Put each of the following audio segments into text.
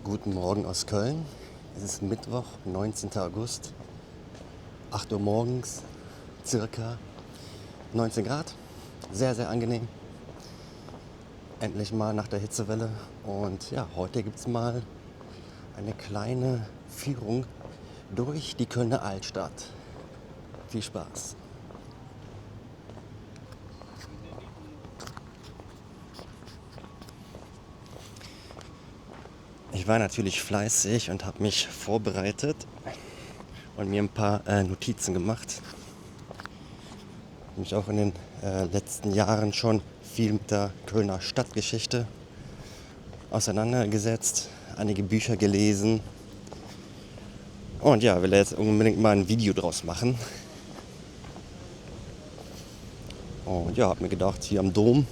Guten Morgen aus Köln. Es ist Mittwoch, 19. August, 8 Uhr morgens, circa 19 Grad. Sehr, sehr angenehm. Endlich mal nach der Hitzewelle. Und ja, heute gibt es mal eine kleine Führung durch die Kölner Altstadt. Viel Spaß. Ich war natürlich fleißig und habe mich vorbereitet und mir ein paar Notizen gemacht. Mich auch in den letzten Jahren schon viel mit der Kölner Stadtgeschichte auseinandergesetzt, einige Bücher gelesen und ja, will jetzt unbedingt mal ein Video draus machen. Und ja, habe mir gedacht, hier am Dom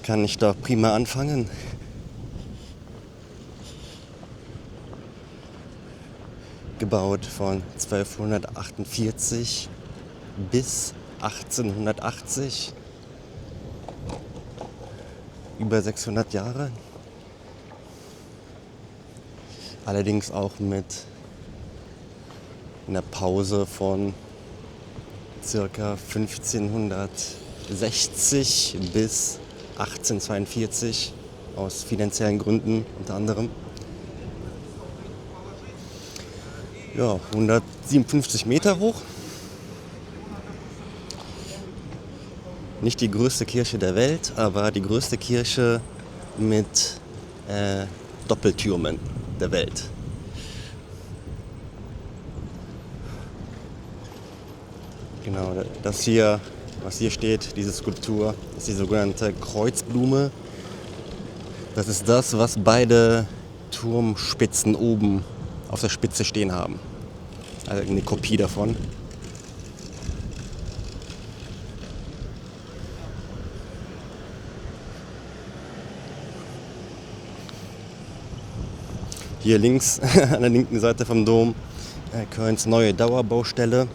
kann ich da prima anfangen. Gebaut von 1248 bis 1880, über 600 Jahre. Allerdings auch mit einer Pause von circa 1560 bis 1842 aus finanziellen Gründen unter anderem. Ja, 157 Meter hoch. Nicht die größte Kirche der Welt, aber die größte Kirche mit Doppeltürmen der Welt. Genau, das hier, was hier steht, diese Skulptur, ist die sogenannte Kreuzblume. Das ist das, was beide Turmspitzen oben auf der Spitze stehen haben. Also eine Kopie davon. Hier links, an der linken Seite vom Dom, Kölns neue Dauerbaustelle.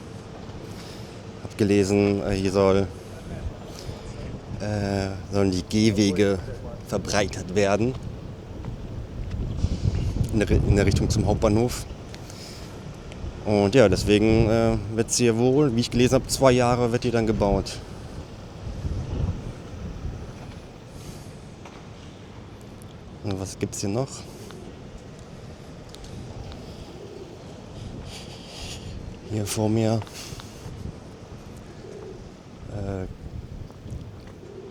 Hab gelesen, hier sollen die Gehwege verbreitert werden in der Richtung zum Hauptbahnhof. Und ja, deswegen wird es hier wohl, wie ich gelesen habe, 2 Jahre wird die dann gebaut. Und was gibt's hier noch? Hier vor mir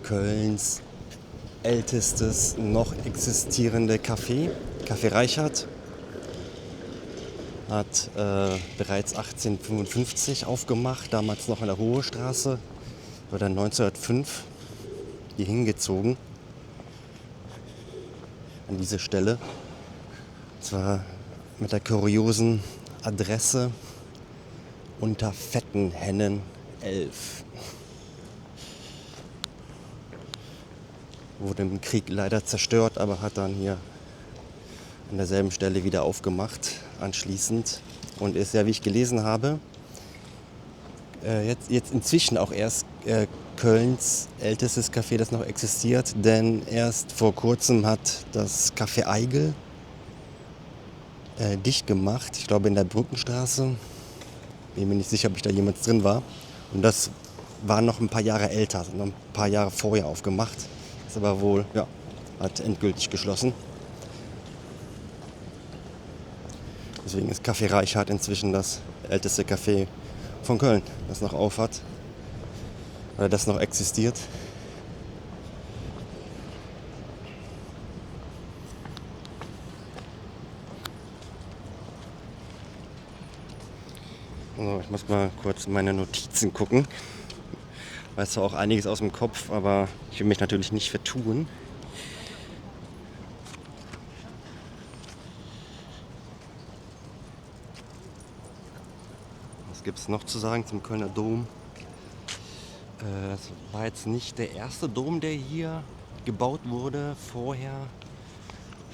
Kölns ältestes noch existierende Café, Café Reichhardt. Hat bereits 1855 aufgemacht, damals noch an der Hohe Straße, wurde dann 1905 hier hingezogen, an diese Stelle. Und zwar mit der kuriosen Adresse unter Fettenhennen 11. Wurde im Krieg leider zerstört, aber hat dann hier an derselben Stelle wieder aufgemacht anschließend und ist ja, wie ich gelesen habe, jetzt inzwischen auch erst Kölns ältestes Café, das noch existiert, denn erst vor kurzem hat das Café Eigel dicht gemacht, ich glaube in der Brückenstraße, bin mir nicht sicher, ob ich da jemals drin war, und das war noch ein paar Jahre älter, noch ein paar Jahre vorher aufgemacht, ist aber wohl, ja, hat endgültig geschlossen. Deswegen ist Café Reichhardt inzwischen das älteste Café von Köln, das noch auf hat, oder das noch existiert. So, ich muss mal kurz meine Notizen gucken. Weiß zwar auch einiges aus dem Kopf, aber ich will mich natürlich nicht vertun. Was gibt es noch zu sagen zum Kölner Dom? Das war jetzt nicht der erste Dom, der hier gebaut wurde. Vorher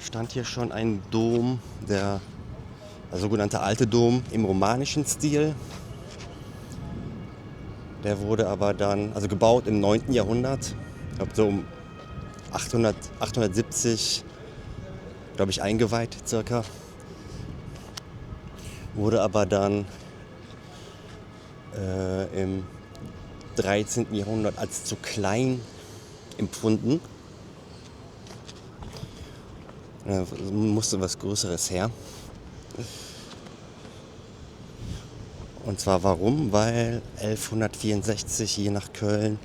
stand hier schon ein Dom, der sogenannte Alte Dom im romanischen Stil. Der wurde aber dann, also gebaut im 9. Jahrhundert, ich glaube so um 870 glaube ich, eingeweiht circa. Wurde aber dann im 13. Jahrhundert als zu klein empfunden. Musste was Größeres her. Und zwar warum? Weil 1164 hier nach Köln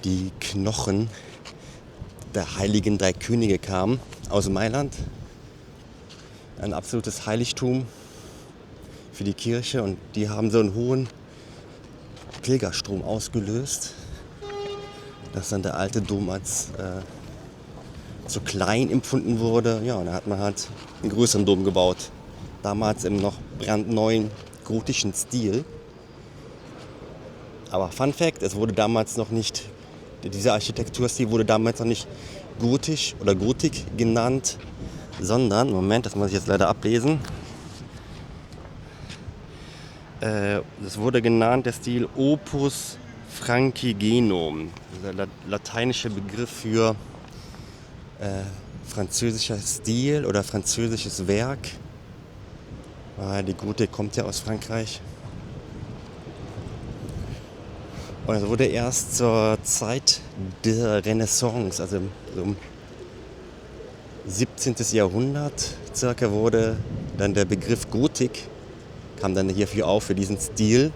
die Knochen der heiligen drei Könige kamen aus Mailand. Ein absolutes Heiligtum für die Kirche und die haben so einen hohen Pilgerstrom ausgelöst, dass dann der alte Dom als zu klein empfunden wurde. Ja, und da hat man halt einen größeren Dom gebaut. Damals im noch brandneuen gotischen Stil. Aber Fun Fact, es wurde damals noch nicht, dieser Architekturstil wurde damals noch nicht gotisch oder Gotik genannt, sondern, Moment, das muss ich jetzt leider ablesen. Das wurde genannt, der Stil Opus Francigenum, der lateinische Begriff für französischer Stil oder französisches Werk. Die Gotik kommt ja aus Frankreich. Und es wurde erst zur Zeit der Renaissance, also im 17. Jahrhundert circa, wurde dann der Begriff Gotik, kam dann hierfür auf, für diesen Stil.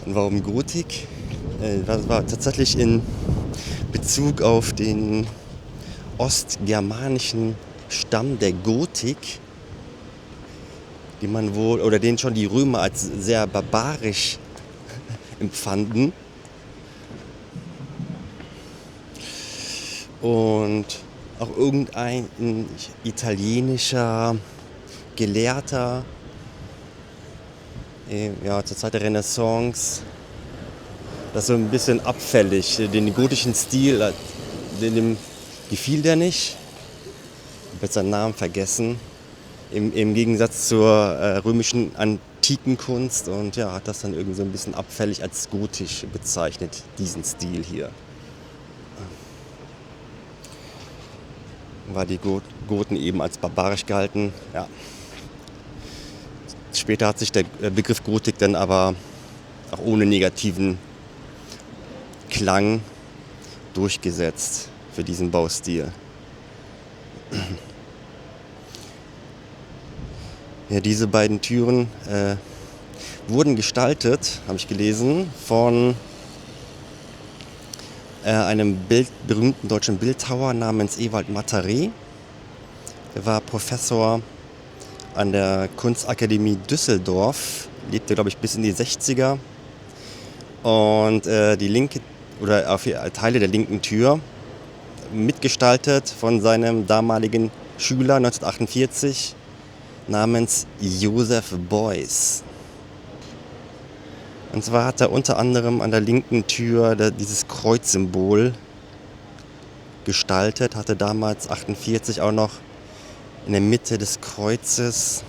Und warum Gotik? Das war tatsächlich in Bezug auf den ostgermanischen Stamm der Gotik, den schon die Römer als sehr barbarisch empfanden. Und auch irgendein italienischer Gelehrter zur Zeit der Renaissance, das so ein bisschen abfällig, den gotischen Stil, dem gefiel der nicht. Ich habe jetzt seinen Namen vergessen. Im Gegensatz zur römischen antiken Kunst, und ja, hat das dann irgendwie so ein bisschen abfällig als gotisch bezeichnet, diesen Stil hier. War die Goten eben als barbarisch gehalten. Ja. Später hat sich der Begriff Gotik dann aber auch ohne negativen Klang durchgesetzt für diesen Baustil. Ja, diese beiden Türen wurden gestaltet, habe ich gelesen, von einem berühmten deutschen Bildhauer namens Ewald Mataré. Er war Professor an der Kunstakademie Düsseldorf, lebte, glaube ich, bis in die 60er. Und die linke oder Teile der linken Tür mitgestaltet von seinem damaligen Schüler 1948 namens Joseph Beuys. Und zwar hat er unter anderem an der linken Tür dieses Kreuzsymbol gestaltet, hatte damals 1948 auch noch in der Mitte des Kreuzes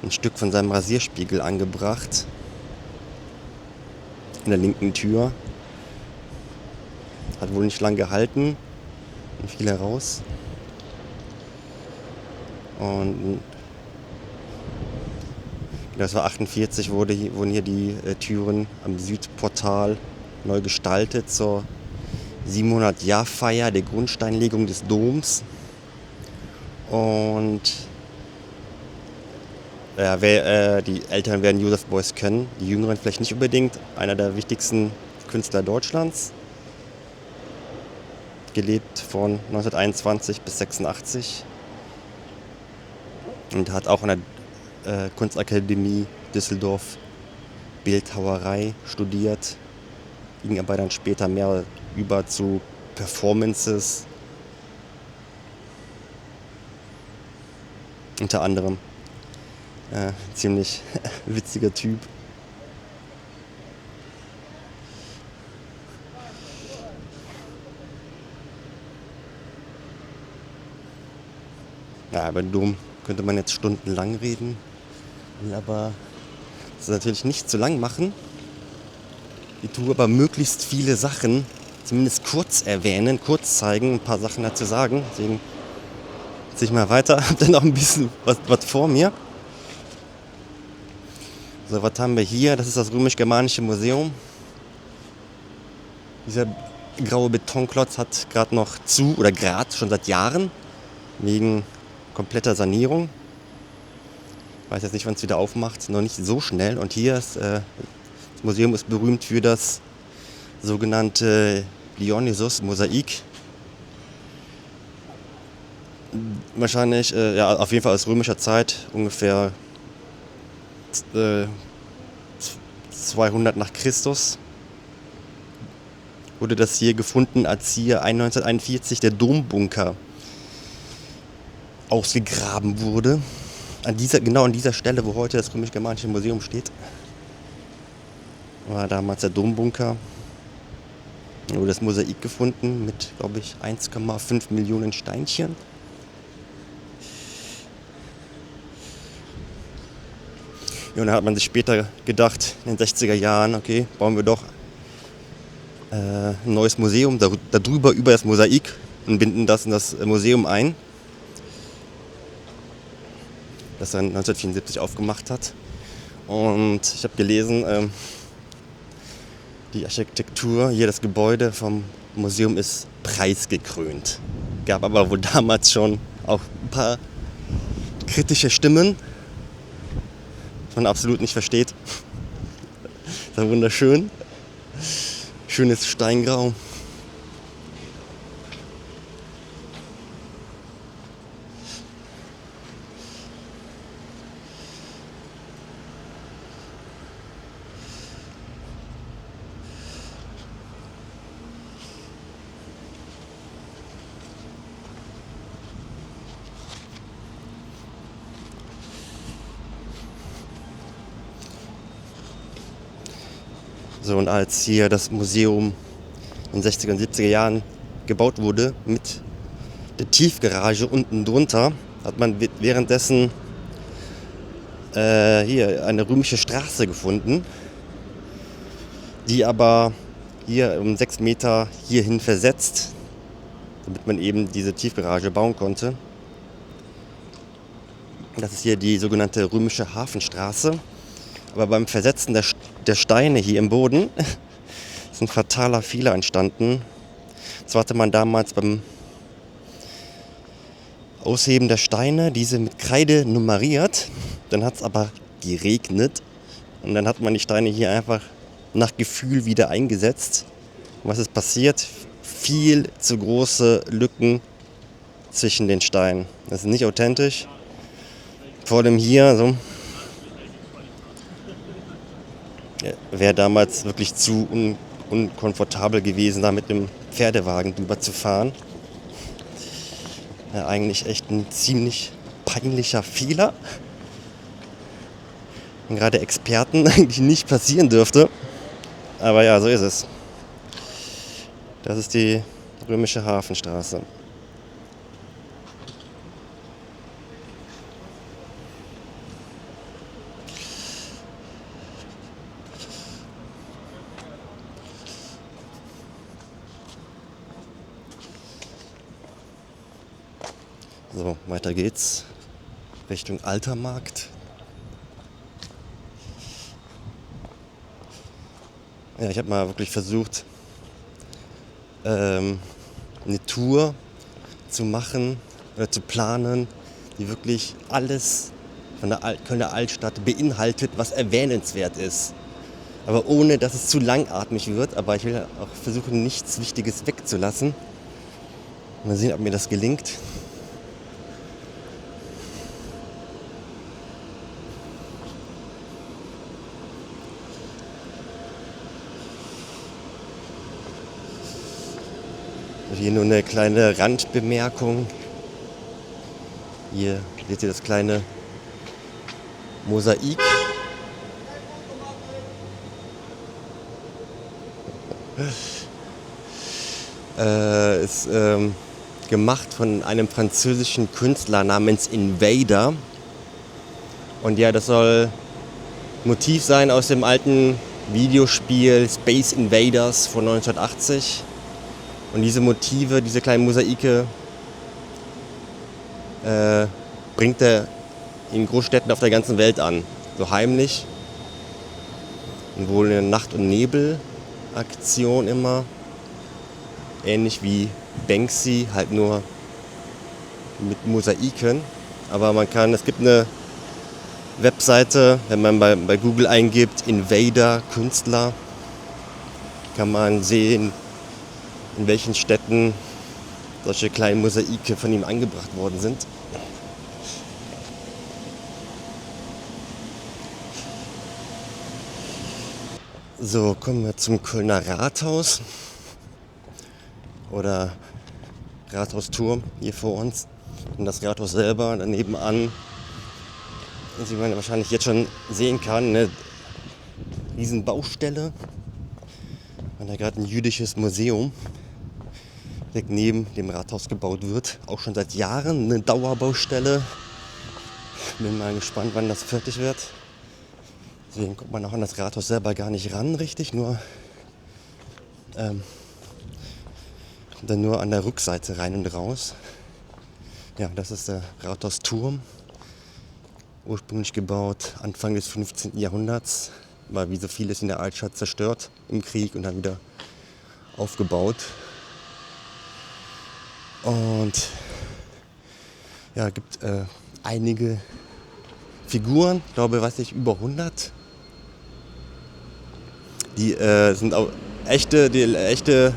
ein Stück von seinem Rasierspiegel angebracht. In der linken Tür. Hat wohl nicht lang gehalten und fiel heraus. Und das war 1948, wurden hier die Türen am Südportal neu gestaltet zur 700-Jahr-Feier der Grundsteinlegung des Doms. Und die Älteren werden Joseph Beuys kennen, die Jüngeren vielleicht nicht unbedingt. Einer der wichtigsten Künstler Deutschlands. Gelebt von 1921 bis 1986. Und hat auch an der Kunstakademie Düsseldorf Bildhauerei studiert. Ging aber dann später mehr über zu Performances. Unter anderem. Ziemlich witziger Typ. Ja, über den Dom könnte man jetzt stundenlang reden. Will aber das natürlich nicht zu lang machen. Ich tue aber möglichst viele Sachen zumindest kurz erwähnen, kurz zeigen, ein paar Sachen dazu sagen. Deswegen ziehe ich mal weiter, habe dann noch ein bisschen was vor mir. So, was haben wir hier? Das ist das Römisch-Germanische Museum. Dieser graue Betonklotz hat gerade noch zu, oder gerade schon seit Jahren, wegen kompletter Sanierung. Ich weiß jetzt nicht, wann es wieder aufmacht, noch nicht so schnell. Und hier ist, das Museum ist berühmt für das sogenannte Dionysos-Mosaik. Wahrscheinlich, ja, auf jeden Fall aus römischer Zeit, ungefähr 200 nach Christus. Wurde das hier gefunden, als hier 1941 der Dombunker ausgegraben wurde. Genau an dieser Stelle, wo heute das Römisch-Germanische Museum steht, war damals der Dombunker. Da wurde das Mosaik gefunden mit, glaube ich, 1,5 Millionen Steinchen. Ja, und dann hat man sich später gedacht, in den 60er Jahren, okay, bauen wir doch ein neues Museum darüber, über das Mosaik und binden das in das Museum ein, das dann 1974 aufgemacht hat. Und ich habe gelesen, die Architektur, hier das Gebäude vom Museum ist preisgekrönt. Gab aber wohl damals schon auch ein paar kritische Stimmen, was man absolut nicht versteht. Ist ja wunderschön. Schönes Steingrau. So, und als hier das Museum in den 60er und 70er Jahren gebaut wurde, mit der Tiefgarage unten drunter, hat man währenddessen hier eine römische Straße gefunden, die aber hier um 6 Meter hierhin versetzt, damit man eben diese Tiefgarage bauen konnte. Das ist hier die sogenannte römische Hafenstraße. Aber beim Versetzen der Steine hier im Boden ist ein fataler Fehler entstanden. Zwar hatte man damals beim Ausheben der Steine diese mit Kreide nummeriert, dann hat es aber geregnet und dann hat man die Steine hier einfach nach Gefühl wieder eingesetzt. Und was ist passiert? Viel zu große Lücken zwischen den Steinen. Das ist nicht authentisch. Vor allem hier so. Wäre damals wirklich zu unkomfortabel gewesen, da mit einem Pferdewagen drüber zu fahren. Ja, eigentlich echt ein ziemlich peinlicher Fehler. Und gerade Experten eigentlich nicht passieren dürfte. Aber ja, so ist es. Das ist die römische Hafenstraße. So, weiter geht's Richtung Altermarkt. Ja, ich habe mal wirklich versucht, eine Tour zu machen oder zu planen, die wirklich alles von der Kölner Altstadt beinhaltet, was erwähnenswert ist. Aber ohne, dass es zu langatmig wird. Aber ich will auch versuchen, nichts Wichtiges wegzulassen. Mal sehen, ob mir das gelingt. Hier nur eine kleine Randbemerkung. Hier seht ihr das kleine Mosaik. Ist gemacht von einem französischen Künstler namens Invader. Und ja, das soll Motiv sein aus dem alten Videospiel Space Invaders von 1980. Und diese Motive, diese kleinen Mosaike bringt er in Großstädten auf der ganzen Welt an. So heimlich. Und wohl eine Nacht- und Nebel-Aktion immer. Ähnlich wie Banksy, halt nur mit Mosaiken. Aber es gibt eine Webseite, wenn man bei Google eingibt, Invader Künstler, kann man sehen, in welchen Städten solche kleinen Mosaike von ihm angebracht worden sind. So, kommen wir zum Kölner Rathaus oder Rathausturm hier vor uns. Und das Rathaus selber daneben an, wie man wahrscheinlich jetzt schon sehen kann, eine Riesenbaustelle. Und da gerade ein jüdisches Museum direkt neben dem Rathaus gebaut wird. Auch schon seit Jahren eine Dauerbaustelle. Bin mal gespannt, wann das fertig wird. Deswegen kommt man auch an das Rathaus selber gar nicht ran, richtig. Dann nur an der Rückseite rein und raus. Ja, das ist der Rathausturm. Ursprünglich gebaut Anfang des 15. Jahrhunderts. War wie so vieles in der Altstadt zerstört im Krieg und dann wieder aufgebaut. Und ja, gibt einige Figuren, ich glaube, über 100. Die sind auch echte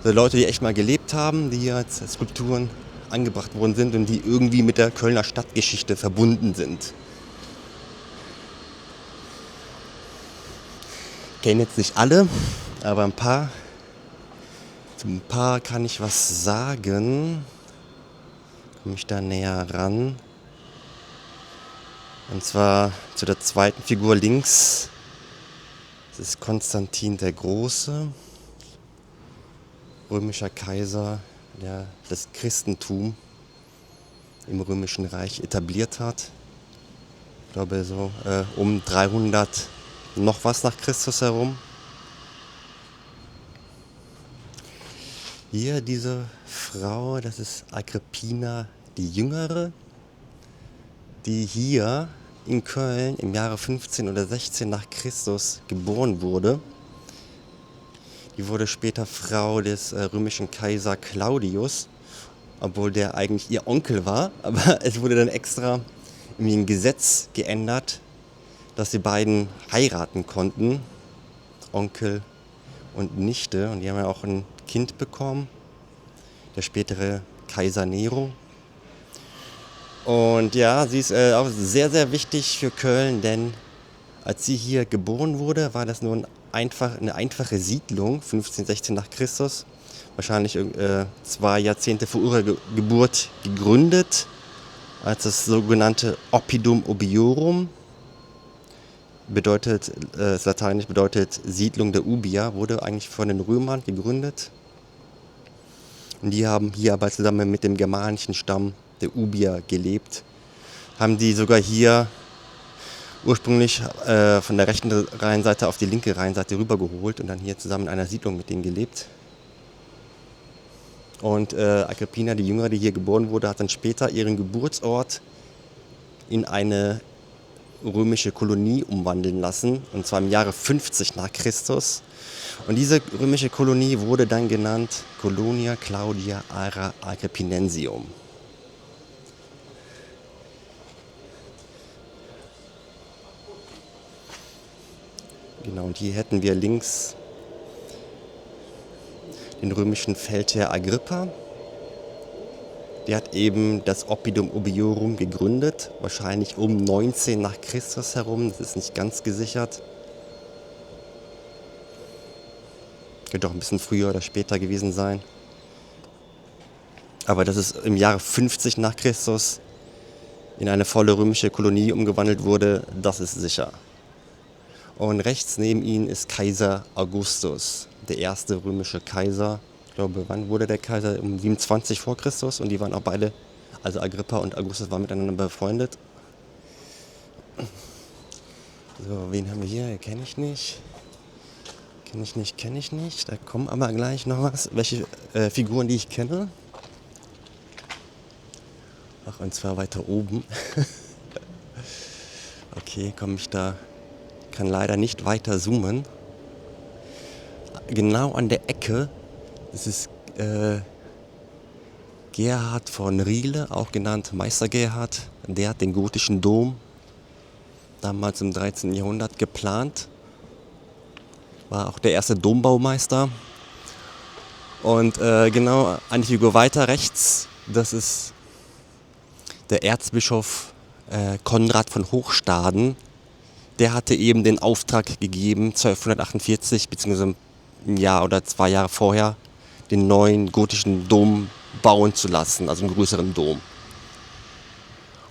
so Leute, die echt mal gelebt haben, die hier als Skulpturen angebracht worden sind und die irgendwie mit der Kölner Stadtgeschichte verbunden sind. Ich kenne jetzt nicht alle, aber zu ein paar kann ich was sagen. Komme ich da näher ran. Und zwar zu der zweiten Figur links. Das ist Konstantin der Große, römischer Kaiser, der das Christentum im Römischen Reich etabliert hat. Ich glaube so um 300 noch was nach Christus herum. Hier diese Frau, das ist Agrippina die Jüngere, die hier in Köln im Jahre 15 oder 16 nach Christus geboren wurde. Die wurde später Frau des römischen Kaiser Claudius, obwohl der eigentlich ihr Onkel war. Aber es wurde dann extra irgendwie ein Gesetz geändert, dass die beiden heiraten konnten, Onkel und Nichte. Und die haben ja auch ein Kind bekommen, der spätere Kaiser Nero. Und ja, sie ist auch sehr, sehr wichtig für Köln, denn als sie hier geboren wurde, war das nur eine einfache Siedlung, 15, 16 nach Christus, wahrscheinlich 2 Jahrzehnte vor ihrer Geburt gegründet, als das sogenannte Oppidum Ubiorum, das Lateinisch bedeutet Siedlung der Ubier, wurde eigentlich von den Römern gegründet. Und die haben hier aber zusammen mit dem germanischen Stamm der Ubier gelebt. Haben die sogar hier ursprünglich von der rechten Rheinseite auf die linke Rheinseite rübergeholt und dann hier zusammen in einer Siedlung mit denen gelebt. Und Agrippina, die Jüngere, die hier geboren wurde, hat dann später ihren Geburtsort in eine römische Kolonie umwandeln lassen, und zwar im Jahre 50 nach Christus. Und diese römische Kolonie wurde dann genannt Colonia Claudia Ara Agrippinensium. Genau, und hier hätten wir links den römischen Feldherr Agrippa. Der hat eben das Oppidum Ubiorum gegründet, wahrscheinlich um 19 nach Christus herum, das ist nicht ganz gesichert. Könnte auch ein bisschen früher oder später gewesen sein. Aber dass es im Jahre 50 nach Christus in eine volle römische Kolonie umgewandelt wurde, das ist sicher. Und rechts neben ihm ist Kaiser Augustus, der erste römische Kaiser. Ich glaube, wann wurde der Kaiser? Um 27 vor Christus. Und die waren auch beide, also Agrippa und Augustus, waren miteinander befreundet. So, wen haben wir hier? Kenne ich nicht. Kenne ich nicht. Da kommen aber gleich noch was. Welche Figuren, die ich kenne? Ach, und zwar weiter oben. Okay, kann leider nicht weiter zoomen. Genau an der Ecke, das ist Gerhard von Riele, auch genannt Meister Gerhard. Der hat den gotischen Dom damals im 13. Jahrhundert geplant. War auch der erste Dombaumeister. Und genau eine Figur weiter rechts, das ist der Erzbischof Konrad von Hochstaden. Der hatte eben den Auftrag gegeben, 1248 bzw. ein Jahr oder 2 Jahre vorher, den neuen gotischen Dom bauen zu lassen, also einen größeren Dom.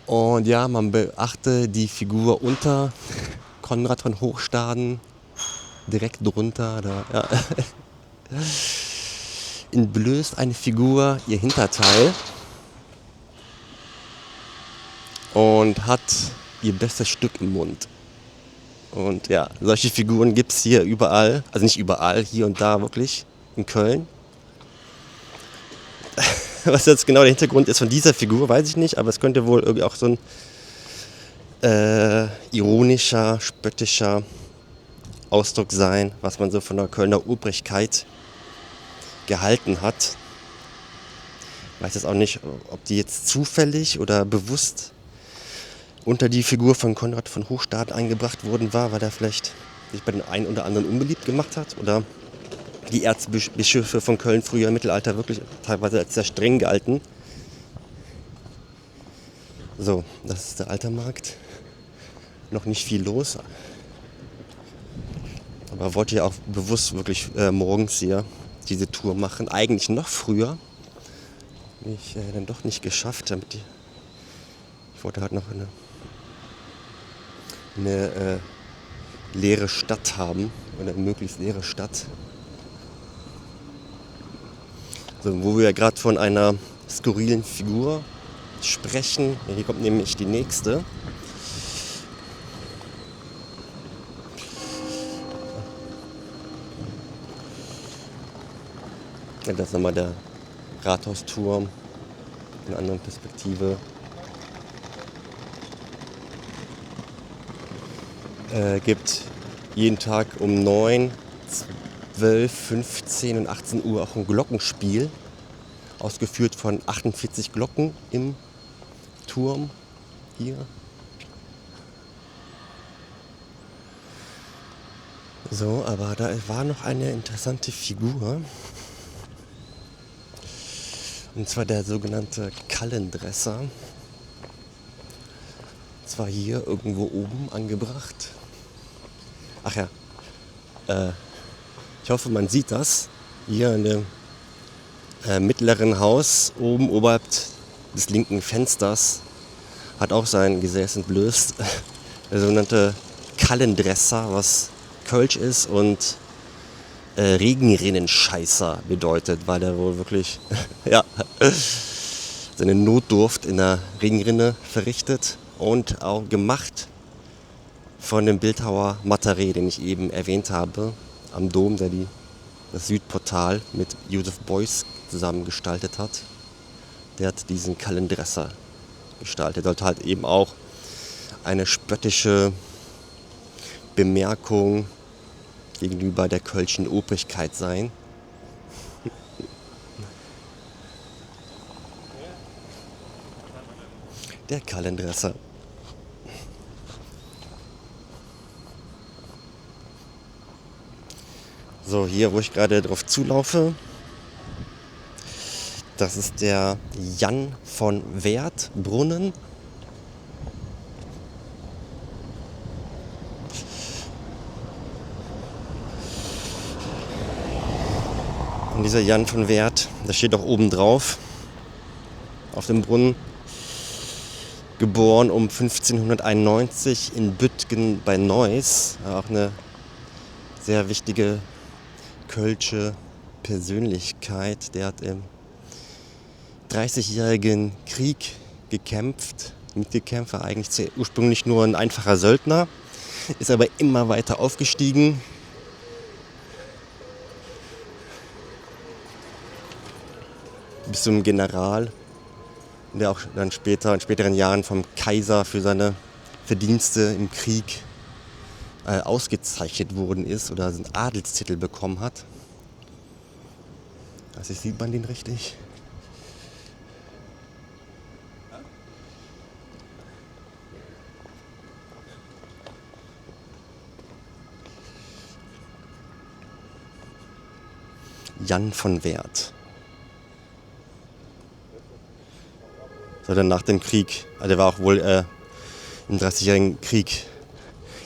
Und ja, man beachte die Figur unter Konrad von Hochstaden, direkt drunter, da, ja. Entblößt eine Figur ihr Hinterteil und hat ihr bestes Stück im Mund. Und ja, solche Figuren gibt es hier überall, also nicht überall, hier und da wirklich, in Köln. Was jetzt genau der Hintergrund ist von dieser Figur, weiß ich nicht, aber es könnte wohl irgendwie auch so ein ironischer, spöttischer Ausdruck sein, was man so von der Kölner Obrigkeit gehalten hat. Ich weiß jetzt auch nicht, ob die jetzt zufällig oder bewusst unter die Figur von Konrad von Hochstaden eingebracht worden war, weil er vielleicht sich bei den einen oder anderen unbeliebt gemacht hat oder die Erzbischöfe von Köln früher im Mittelalter wirklich teilweise als sehr streng gehalten. So, das ist der Altermarkt. Noch nicht viel los. Aber wollte ja auch bewusst wirklich morgens hier diese Tour machen. Eigentlich noch früher. Bin ich dann doch nicht geschafft. Ich wollte halt noch eine leere Stadt haben. Oder eine möglichst leere Stadt. So, wo wir ja gerade von einer skurrilen Figur sprechen. Ja, hier kommt nämlich die nächste. Ja, das ist nochmal der Rathausturm in einer anderen Perspektive. Gibt jeden Tag um 9, 12, 15 und 18 Uhr auch ein Glockenspiel, ausgeführt von 48 Glocken im Turm hier. So, aber da war noch eine interessante Figur. Und zwar der sogenannte Kallendresser. Zwar hier irgendwo oben angebracht. Ach ja, ich hoffe, man sieht das. Hier in dem mittleren Haus, oben oberhalb des linken Fensters, hat auch sein Gesäß entblößt. Der sogenannte Kallendresser, was Kölsch ist und Regenrinnenscheißer bedeutet, weil er wohl wirklich ja, seine Notdurft in der Regenrinne verrichtet und auch gemacht von dem Bildhauer Mataré, den ich eben erwähnt habe, am Dom, der das Südportal mit Joseph Beuys zusammen gestaltet hat. Der hat diesen Kallendresser gestaltet. Sollte halt eben auch eine spöttische Bemerkung gegenüber der kölschen Obrigkeit sein. Der Kallendresser. So, hier, wo ich gerade drauf zulaufe, das ist der Jan von Werth Brunnen. Und dieser Jan von Werth, der steht auch oben drauf, auf dem Brunnen. Geboren um 1591 in Büttgen bei Neuss, auch eine sehr wichtige kölsche Persönlichkeit. Der hat im 30-jährigen Krieg mitgekämpft, war eigentlich ursprünglich nur ein einfacher Söldner, ist aber immer weiter aufgestiegen bis zum General, der auch dann später, in späteren Jahren vom Kaiser für seine Verdienste im Krieg ausgezeichnet worden ist oder einen Adelstitel bekommen hat. Also sieht man den richtig? Jan von Werth. So, dann nach dem Krieg, also der war auch wohl im Dreißigjährigen Krieg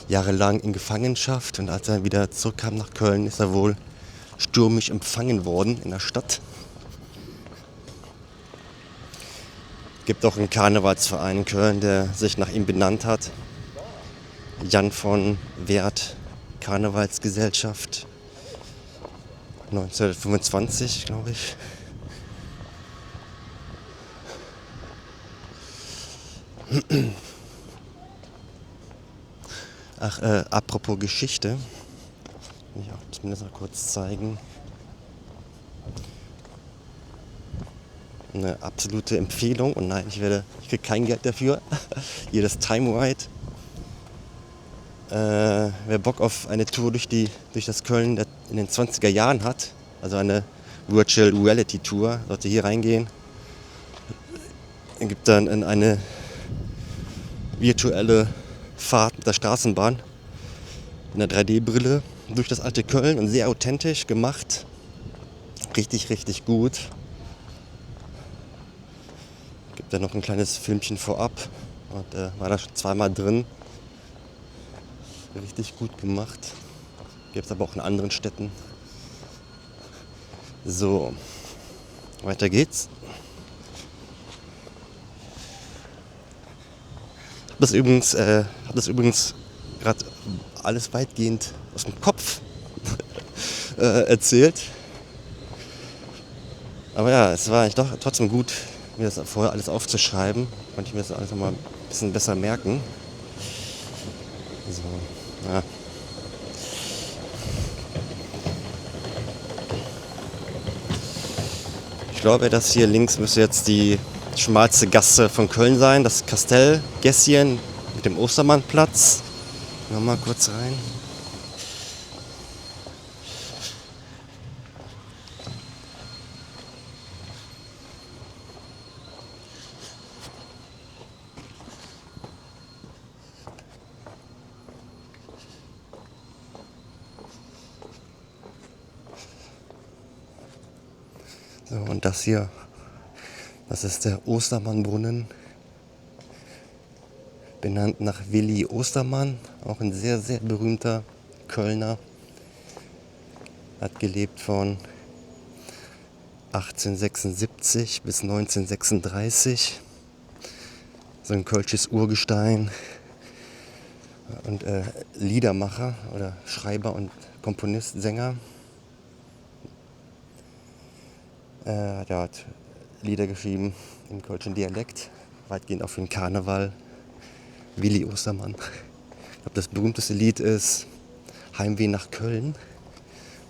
jahrelang in Gefangenschaft, und als er wieder zurückkam nach Köln, ist er wohl stürmisch empfangen worden in der Stadt. Gibt auch einen Karnevalsverein in Köln, der sich nach ihm benannt hat. Jan von Werth Karnevalsgesellschaft. 1925, glaube ich. Ach, apropos Geschichte, will ich auch zumindest mal kurz zeigen. Eine absolute Empfehlung, und nein, ich kriege kein Geld dafür. Hier das Time Ride. Wer Bock auf eine Tour durch das Köln in den 20er Jahren hat, also eine Virtual Reality Tour, sollte hier reingehen. Es gibt dann eine virtuelle Fahrt mit der Straßenbahn in der 3D-Brille durch das alte Köln, und sehr authentisch gemacht. Richtig, richtig gut. Gibt da noch ein kleines Filmchen vorab, und war da schon zweimal drin. Richtig gut gemacht. Gibt es aber auch in anderen Städten. So, weiter geht's. Hab das übrigens gerade alles weitgehend aus dem Kopf erzählt. Aber ja, es war eigentlich doch trotzdem gut, mir das vorher alles aufzuschreiben. Konnte ich mir das alles noch mal ein bisschen besser merken. So, ja. Ich glaube, das hier links müsste jetzt die schmalste Gasse von Köln sein, das Kastellgässchen mit dem Ostermannplatz. Gehen wir mal kurz rein. So, und das hier, das ist der Ostermannbrunnen, benannt nach Willi Ostermann, auch ein sehr, sehr berühmter Kölner. Hat gelebt von 1876 bis 1936. So ein kölsches Urgestein und Liedermacher oder Schreiber und Komponist, Sänger. Der hat Lieder geschrieben im kölschen Dialekt, weitgehend auch für den Karneval. Willi Ostermann. Ich glaube, das berühmteste Lied ist Heimweh nach Köln,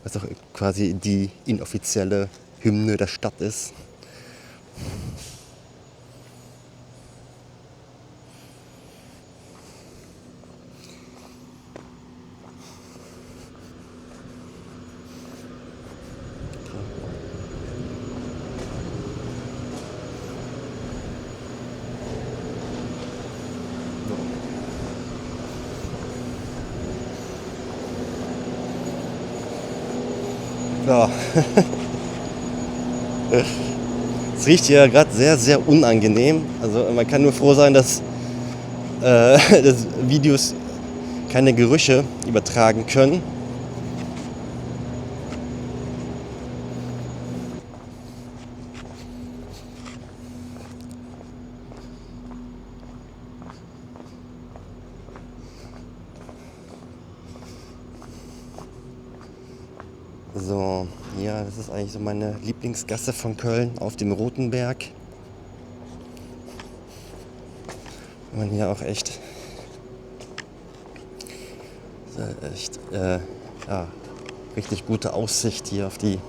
was auch quasi die inoffizielle Hymne der Stadt ist. Ja. Es riecht hier gerade sehr, sehr unangenehm. Also man kann nur froh sein, dass das Videos keine Gerüche übertragen können. So, ja, das ist eigentlich so meine Lieblingsgasse von Köln auf dem Rotenberg. Man hier auch echt ja, richtig gute Aussicht hier auf die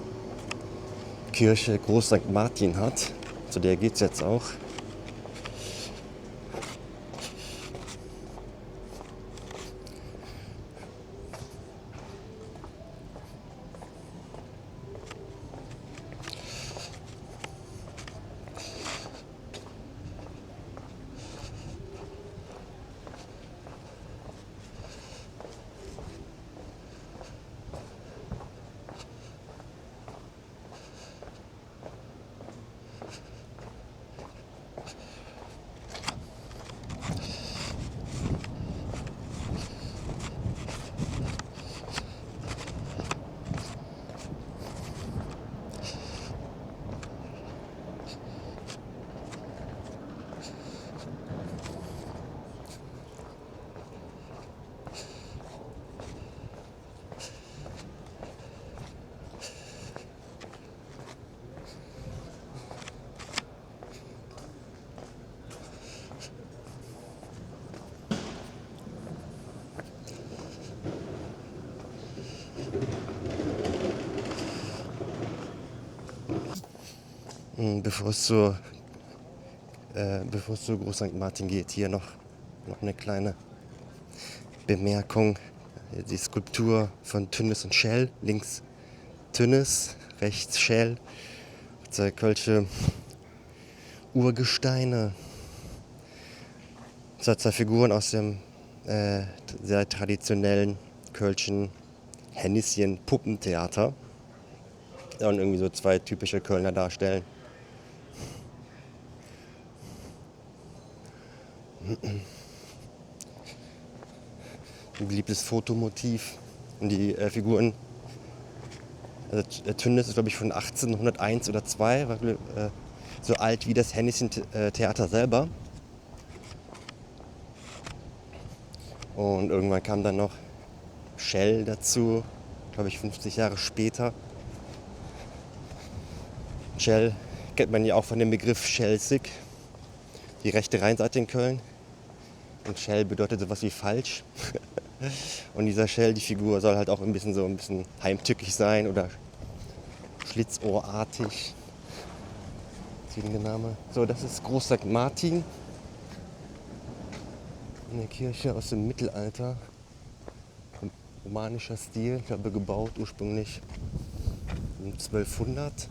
Kirche Groß St. Martin hat. Zu der geht es jetzt auch. Bevor es zu Groß St. Martin geht, hier noch eine kleine Bemerkung. Die Skulptur von Tünnes und Schell, links Tünnes, rechts Schell. Zwei kölsche Urgesteine. Zwei Figuren aus dem sehr traditionellen kölschen Henneschen-Puppentheater. Und irgendwie so zwei typische Kölner darstellen. Ein beliebtes Fotomotiv. Und die Figuren, also Tünnes ist glaube ich von 1801 oder 2, war so alt wie das Henneschen Theater selber. Und irgendwann kam dann noch Schell dazu, glaube ich 50 Jahre später. Schell kennt man ja auch von dem Begriff Schelsig, die rechte Rheinseite in Köln. Und Schell bedeutet sowas wie falsch. Und dieser Schell, die Figur, soll halt auch ein bisschen heimtückisch sein oder schlitzohrartig. Der Name. So, das ist Groß St. Martin. Eine Kirche aus dem Mittelalter. Romanischer Stil, ich glaube gebaut ursprünglich um 1200.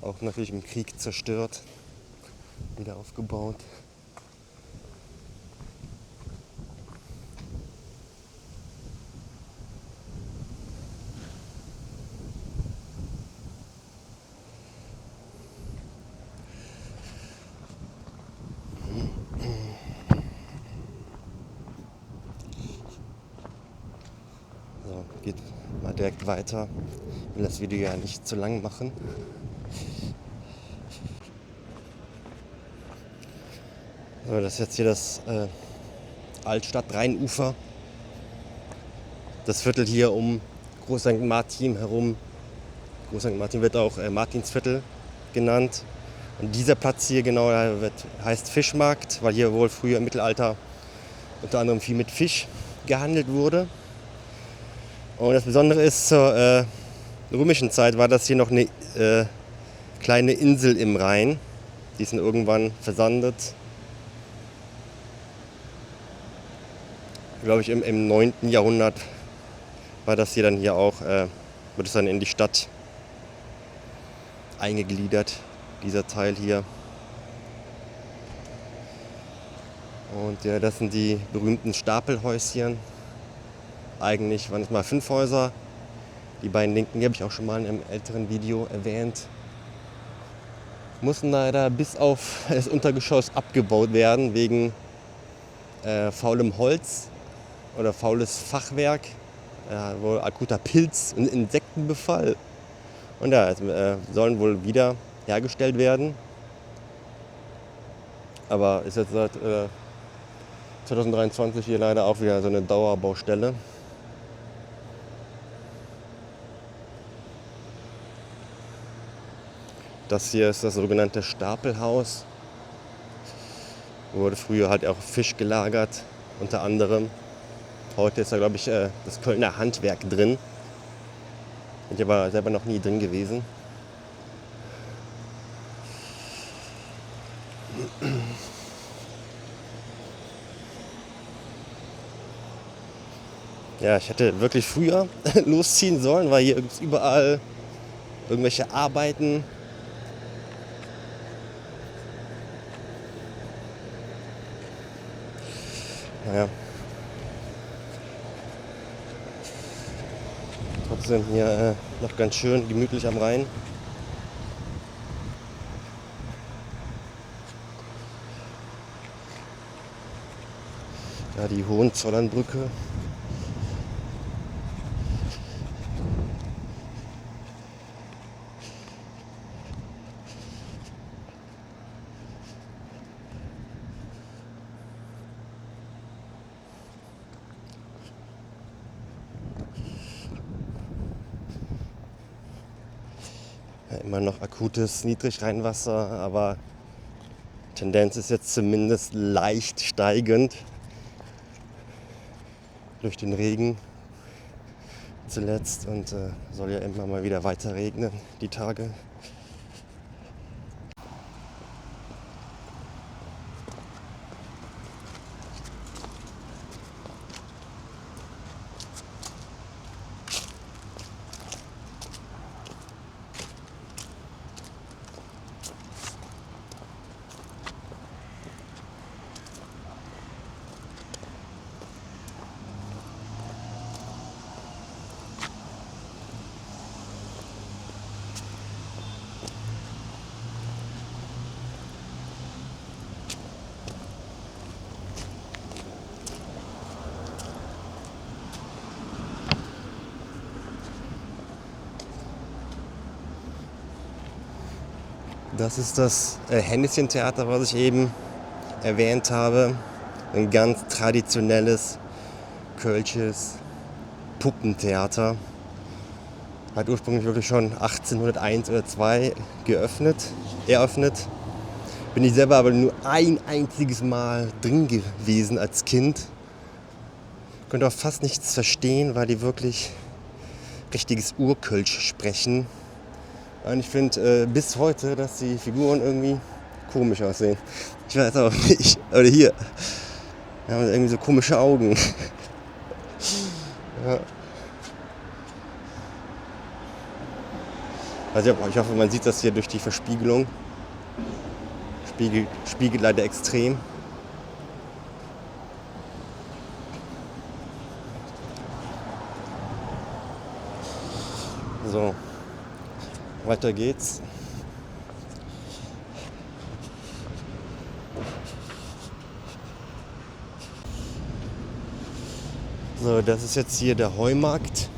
Auch natürlich im Krieg zerstört, wieder aufgebaut. So, geht mal direkt weiter. Ich will das Video ja nicht zu lang machen. So, das ist jetzt hier das Altstadt-Rheinufer. Das Viertel hier um Groß St. Martin herum. Groß St. Martin wird auch Martinsviertel genannt. Und dieser Platz hier genau heißt Fischmarkt, weil hier wohl früher im Mittelalter unter anderem viel mit Fisch gehandelt wurde. Und das Besondere ist, zur römischen Zeit war das hier noch eine kleine Insel im Rhein. Die ist dann irgendwann versandet. Glaube ich im 9. Jahrhundert war das hier dann hier auch, wird es dann in die Stadt eingegliedert, dieser Teil hier. Und ja, das sind die berühmten Stapelhäuschen. Eigentlich waren es mal 5 Häuser. Die beiden linken, die habe ich auch schon mal in einem älteren Video erwähnt. Mussten leider bis auf das Untergeschoss abgebaut werden, wegen faulem Holz oder faules Fachwerk. Wohl akuter Pilz- und Insektenbefall. Und ja, sollen wohl wieder hergestellt werden. Aber ist jetzt seit 2023 hier leider auch wieder so eine Dauerbaustelle. Das hier ist das sogenannte Stapelhaus. Wurde früher halt auch Fisch gelagert, unter anderem. Heute ist da, glaube ich, das Kölner Handwerk drin. Bin ich aber selber noch nie drin gewesen. Ja, ich hätte wirklich früher losziehen sollen, weil hier gibt's überall irgendwelche Arbeiten. Naja, trotzdem hier noch ganz schön gemütlich am Rhein. Da die Hohenzollernbrücke. Ja, immer noch akutes Niedrigrheinwasser, aber Tendenz ist jetzt zumindest leicht steigend durch den Regen zuletzt und soll ja immer mal wieder weiter regnen die Tage. Das ist das Henneschen-Theater, was ich eben erwähnt habe. Ein ganz traditionelles kölsches Puppentheater. Hat ursprünglich wirklich schon 1801 oder 2 eröffnet. Bin ich selber aber nur ein einziges Mal drin gewesen als Kind. Konnte auch fast nichts verstehen, weil die wirklich richtiges Urkölsch sprechen. Und ich finde bis heute, dass die Figuren irgendwie komisch aussehen. Ich weiß auch nicht. Oder hier. Die haben irgendwie so komische Augen. Ja. Also ich hoffe, man sieht das hier durch die Verspiegelung. Spiegelt leider extrem. So, weiter geht's. So, das ist jetzt hier der Heumarkt.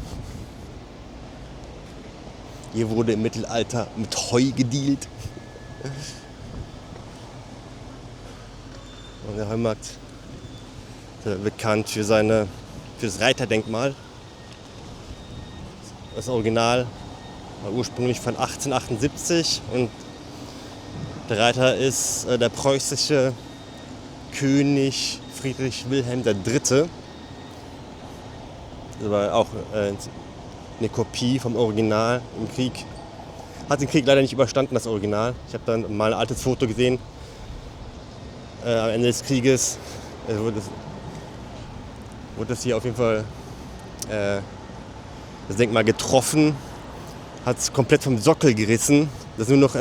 Hier wurde im Mittelalter mit Heu gedealt. Und der Heumarkt ist bekannt für das Reiterdenkmal. Das Original war ursprünglich von 1878 und der Reiter ist der preußische König Friedrich Wilhelm III. Das war auch eine Kopie vom Original im Krieg. Hat den Krieg leider nicht überstanden, das Original. Ich habe dann mal ein altes Foto gesehen. Am Ende des Krieges wurde das hier auf jeden Fall das Denkmal getroffen. Hat es komplett vom Sockel gerissen. Das nur noch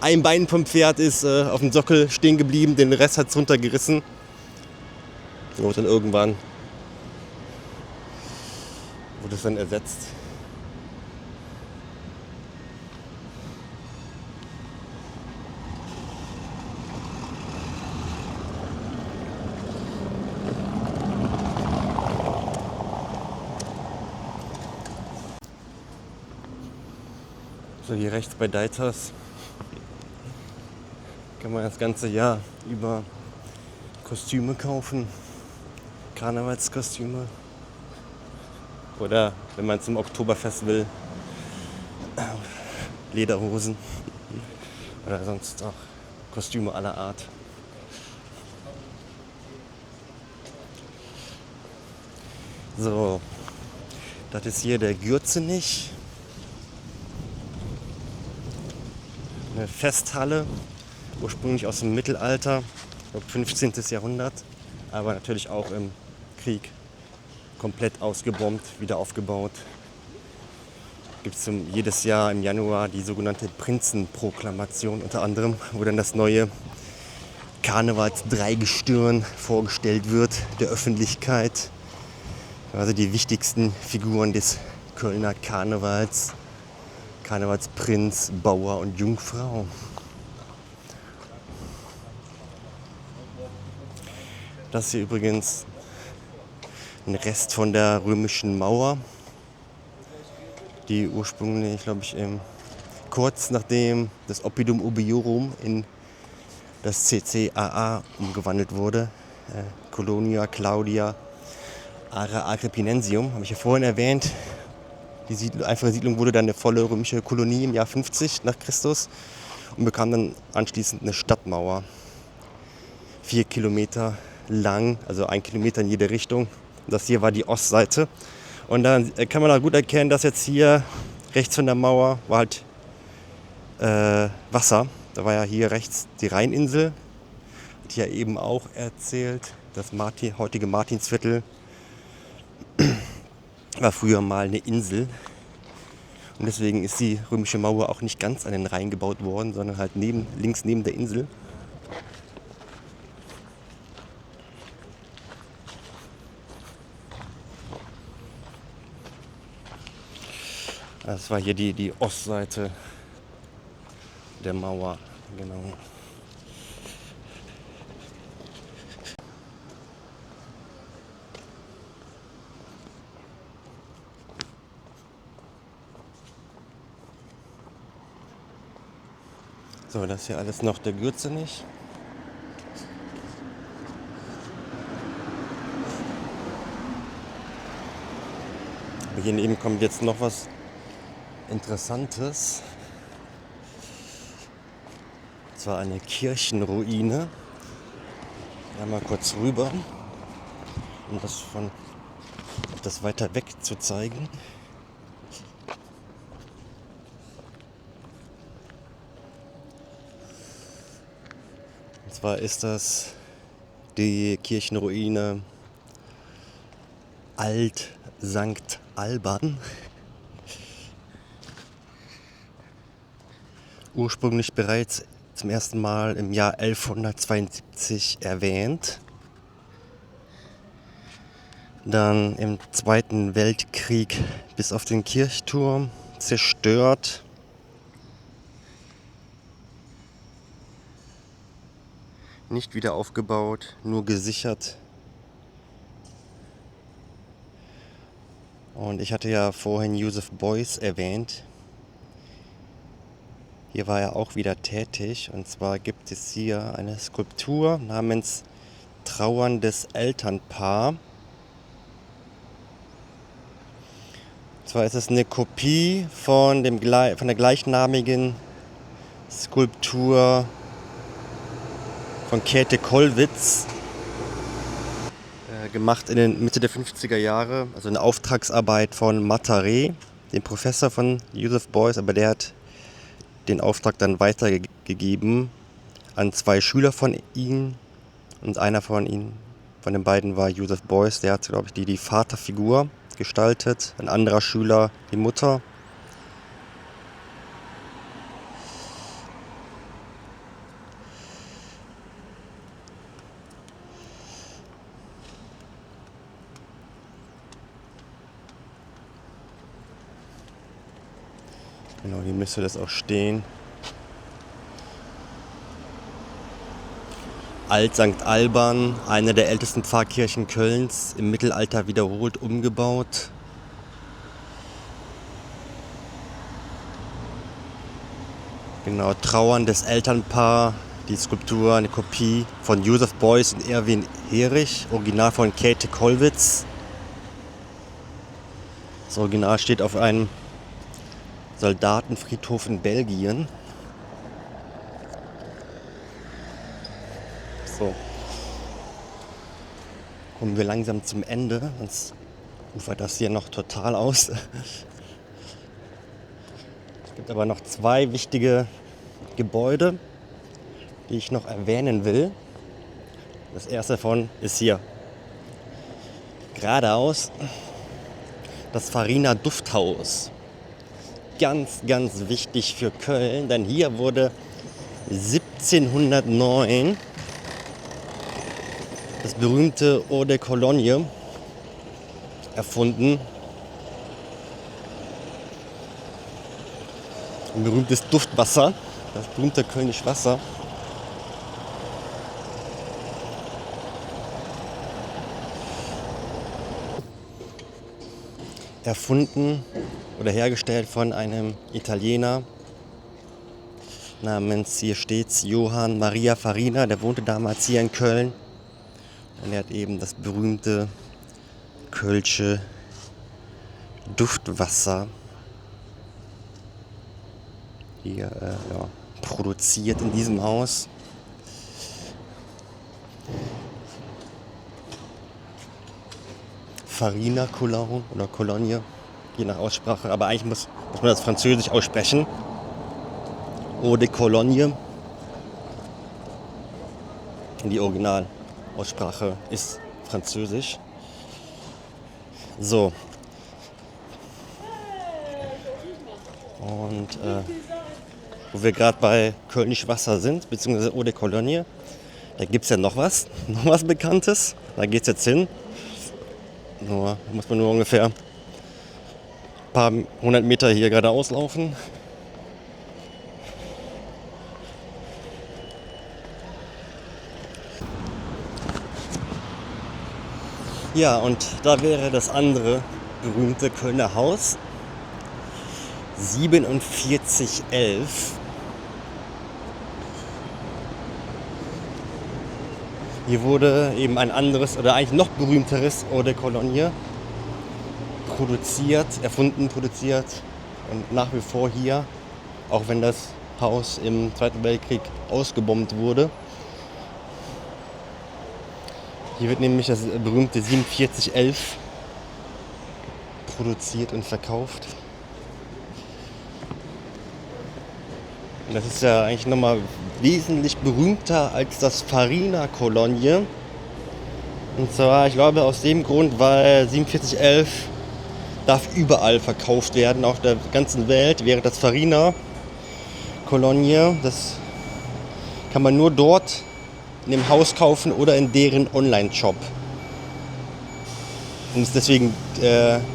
ein Bein vom Pferd ist auf dem Sockel stehen geblieben. Den Rest hat es runtergerissen. Und dann irgendwann wurde es dann ersetzt. So, hier rechts bei Deitas kann man das ganze Jahr über Kostüme kaufen, Karnevalskostüme. Oder wenn man zum Oktoberfest will, Lederhosen oder sonst auch Kostüme aller Art. So, das ist hier der Gürzenich. Eine Festhalle, ursprünglich aus dem Mittelalter, ich glaube 15. Jahrhundert, aber natürlich auch im Krieg komplett ausgebombt, wieder aufgebaut. Gibt es jedes Jahr im Januar die sogenannte Prinzenproklamation unter anderem, wo dann das neue Karnevals-Dreigestirn vorgestellt wird der Öffentlichkeit. Also die wichtigsten Figuren des Kölner Karnevals. Karnevalsprinz, Bauer und Jungfrau. Das hier übrigens ein Rest von der römischen Mauer, die ursprünglich, glaube ich, kurz nachdem das Oppidum Ubiorum in das CCAA umgewandelt wurde, Colonia Claudia Ara Agrippinensium, habe ich ja vorhin erwähnt. Die einfache Siedlung wurde dann eine volle römische Kolonie im Jahr 50 nach Christus und bekam dann anschließend eine Stadtmauer. 4 Kilometer lang, also 1 Kilometer in jede Richtung. Das hier war die Ostseite. Und dann kann man auch gut erkennen, dass jetzt hier rechts von der Mauer war halt Wasser. Da war ja hier rechts die Rheininsel. Die ja eben auch erzählt, das heutige Martinsviertel war früher mal eine Insel. Und deswegen ist die römische Mauer auch nicht ganz an den Rhein gebaut worden, sondern halt links neben der Insel. Das war hier die Ostseite der Mauer, genau. So, das hier alles noch der Gürzenich. Aber hier neben kommt jetzt noch was Interessantes. Und zwar eine Kirchenruine. Mal kurz rüber, um das weiter weg zu zeigen. Und zwar ist das die Kirchenruine Alt St. Alban. Ursprünglich bereits zum ersten Mal im Jahr 1172 erwähnt. Dann im Zweiten Weltkrieg bis auf den Kirchturm zerstört. Nicht wieder aufgebaut, nur gesichert. Und ich hatte ja vorhin Joseph Beuys erwähnt. Hier war er auch wieder tätig. Und zwar gibt es hier eine Skulptur namens Trauerndes Elternpaar. Und zwar ist es eine Kopie von der gleichnamigen Skulptur von Käthe Kollwitz, gemacht in den Mitte der 50er Jahre, also eine Auftragsarbeit von Mataré, dem Professor von Joseph Beuys, aber der hat den Auftrag dann weitergegeben an 2 Schüler von ihm und einer von den beiden war Joseph Beuys, der hat, glaube ich, die Vaterfigur gestaltet, ein anderer Schüler die Mutter. Genau, hier müsste das auch stehen. Alt St. Alban, eine der ältesten Pfarrkirchen Kölns, im Mittelalter wiederholt umgebaut. Genau, Trauerndes Elternpaar, die Skulptur, eine Kopie von Joseph Beuys und Erwin Herich, Original von Käthe Kollwitz. Das Original steht auf einem Soldatenfriedhof in Belgien. So. Kommen wir langsam zum Ende, sonst ufert das hier noch total aus. Es gibt aber noch 2 wichtige Gebäude. die ich noch erwähnen will. Das erste davon ist hier. Geradeaus das Farina Dufthaus. Ganz, ganz wichtig für Köln, denn hier wurde 1709 das berühmte Eau de Cologne erfunden. Ein berühmtes Duftwasser, das berühmte Kölnische Wasser. Erfunden oder hergestellt von einem Italiener namens, hier steht's, Johann Maria Farina. Der wohnte damals hier in Köln und er hat eben das berühmte Kölsche Duftwasser hier produziert in diesem Haus. Farina Cologne oder Cologne, je nach Aussprache, aber eigentlich muss man das französisch aussprechen. Eau de Cologne. Die Originalaussprache ist französisch. So. Und wo wir gerade bei Kölnisch Wasser sind, beziehungsweise Eau de Cologne, da gibt es ja noch was Bekanntes. Da geht es jetzt hin. Da muss man nur ungefähr ein paar hundert Meter hier geradeaus laufen. Ja, und da wäre das andere berühmte Kölner Haus, 4711. Hier wurde eben ein anderes oder eigentlich noch berühmteres Eau de Cologne erfunden, produziert und nach wie vor hier, auch wenn das Haus im Zweiten Weltkrieg ausgebombt wurde. Hier wird nämlich das berühmte 4711 produziert und verkauft. Und das ist ja eigentlich nochmal wesentlich berühmter als das Farina Cologne. Und zwar, ich glaube, aus dem Grund, weil 4711 darf überall verkauft werden, auf der ganzen Welt, während das Farina Cologne, das kann man nur dort in dem Haus kaufen oder in deren Online-Shop. Und ist deswegen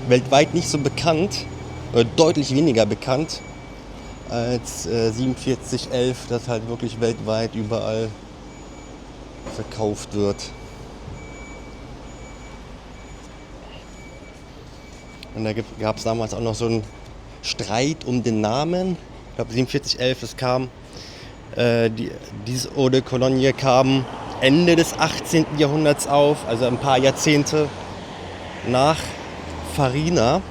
weltweit nicht so bekannt, oder deutlich weniger bekannt, als 4711, das halt wirklich weltweit überall verkauft wird. Und da gab es damals auch noch so einen Streit um den Namen. Ich glaube 4711, das kam, dieses Eau de Cologne kam Ende des 18. Jahrhunderts auf, also ein paar Jahrzehnte nach Farina.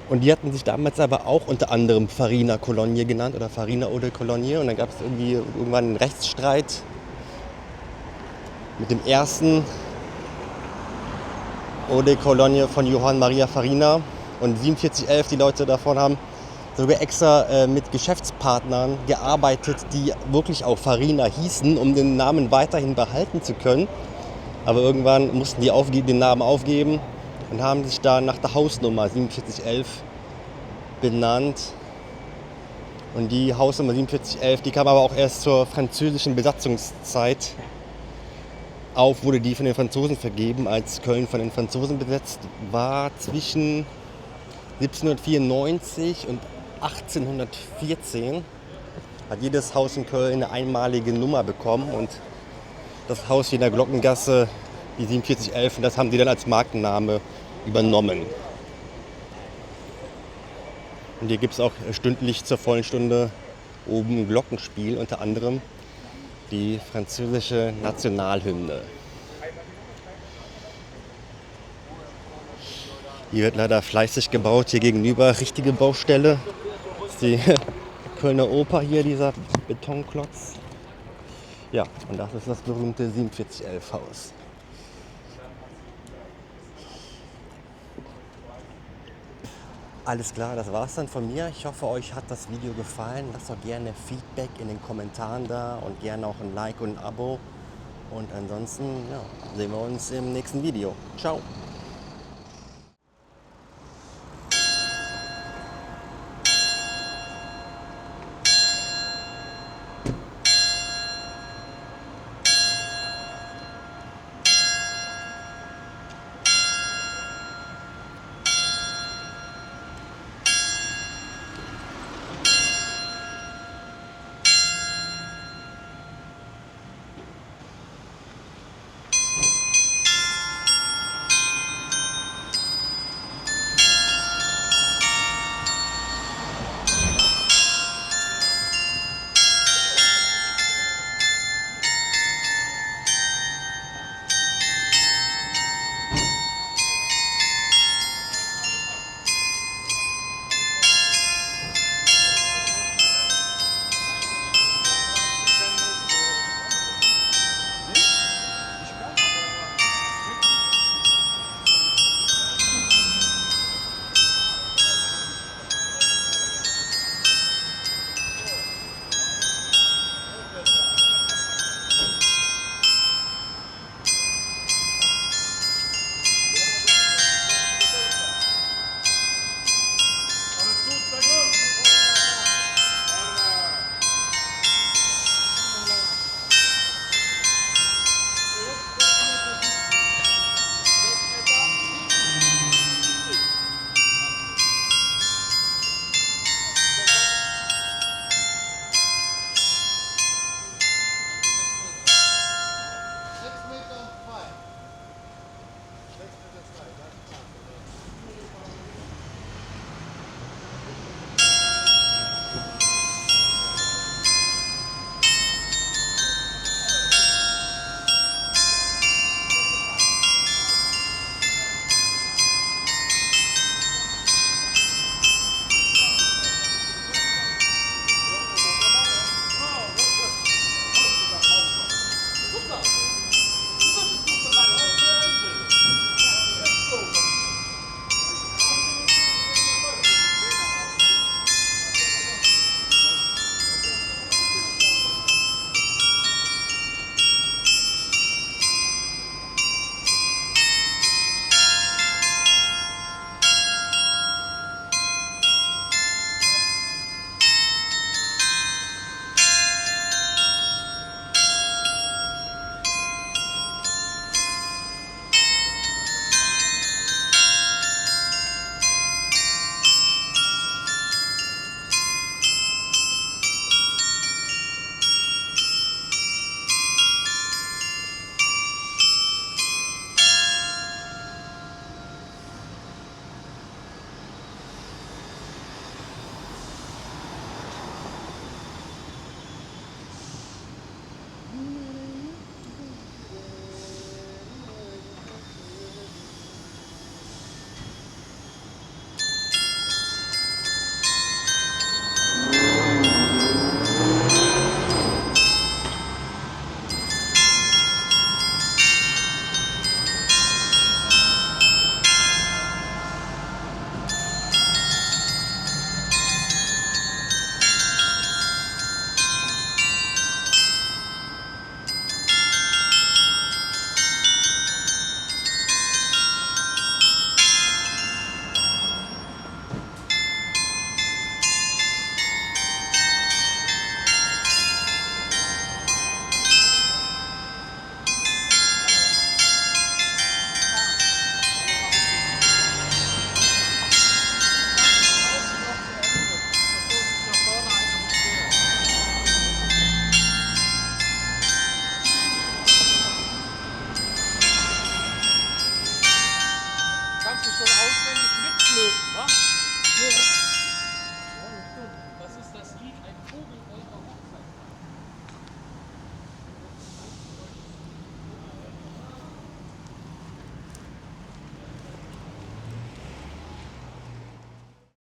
Und die hatten sich damals aber auch unter anderem Farina Cologne genannt oder Farina Eau de Cologne. Und dann gab es irgendwie irgendwann einen Rechtsstreit mit dem ersten Eau de Cologne von Johann Maria Farina. Und 4711, die Leute davon haben sogar extra mit Geschäftspartnern gearbeitet, die wirklich auch Farina hießen, um den Namen weiterhin behalten zu können. Aber irgendwann mussten die den Namen aufgeben und haben sich da nach der Hausnummer 4711 benannt. Und die Hausnummer 4711, die kam aber auch erst zur französischen Besatzungszeit auf, wurde die von den Franzosen vergeben, als Köln von den Franzosen besetzt war. Zwischen 1794 und 1814 hat jedes Haus in Köln eine einmalige Nummer bekommen und das Haus hier in der Glockengasse, die 4711, das haben die dann als Markenname übernommen. Und hier gibt es auch stündlich zur vollen Stunde oben ein Glockenspiel, unter anderem die französische Nationalhymne. Hier wird leider fleißig gebaut, hier gegenüber richtige Baustelle. Das ist die Kölner Oper hier, dieser Betonklotz. Ja, und das ist das berühmte 4711 Haus. Alles klar, das war's dann von mir. Ich hoffe, euch hat das Video gefallen. Lasst doch gerne Feedback in den Kommentaren da und gerne auch ein Like und ein Abo. Und ansonsten ja, sehen wir uns im nächsten Video. Ciao!